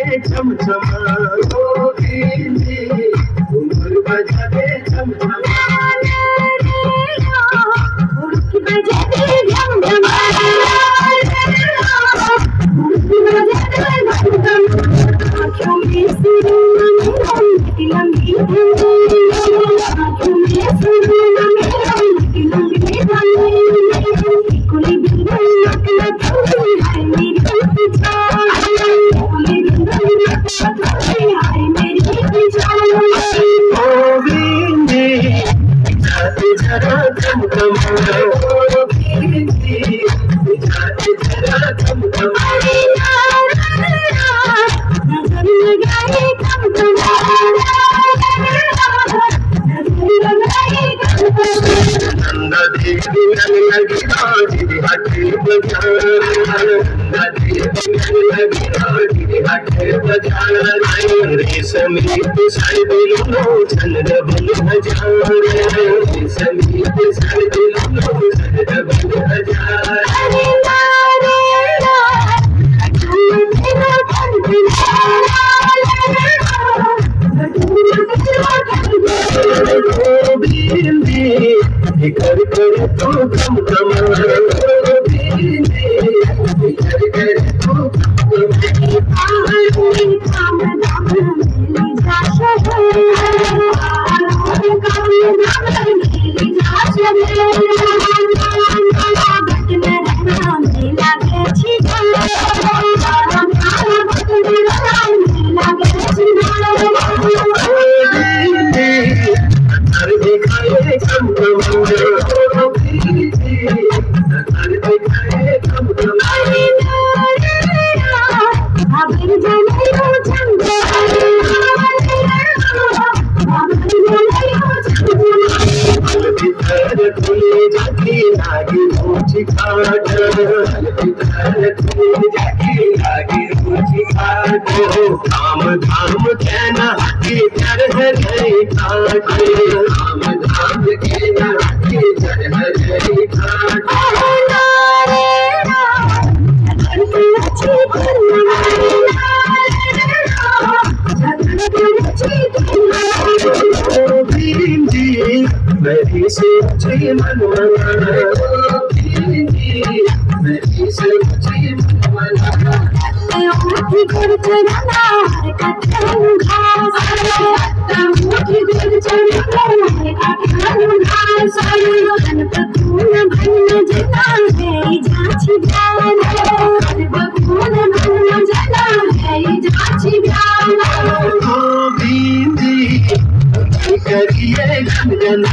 छम छम गोविंदी घुंघरू बजावे छम छम घुंघरू बजावे छम छम आँखों में सुरूर लंबी लंबी आँखों में सुरूर लंबी लंबी कुली बिंदु लटला है मेरी कुली बिंदु लटला है मेरी गोविंदी जाते जरा थम थम गोविंदी जाते जरा थम थम नजर लगाए थम थम नंदा देवी लगी राजी हटे बजार नदी लगी राजी हटे बजार रेशमी साड़ी दिलो चंद बल हजार रेशमी साड़ी दिलो चंद बल हजार कर कर तू कम कम कर कर तू धाम धाम कहना कि कर है गई घाट धाम धाम कहना कि कर है गई घाट गोविंदी मेरी सोची मन मेरी सोची मन मुट्ठी गुड़ चढ़ना हर कटन घास मुट्ठी गुड़ चढ़ना हर कटन घास हर बखून भन जना है जाची ध्यान हर बखून भन जना है जाची ध्यान गोविंदी करिए गंजना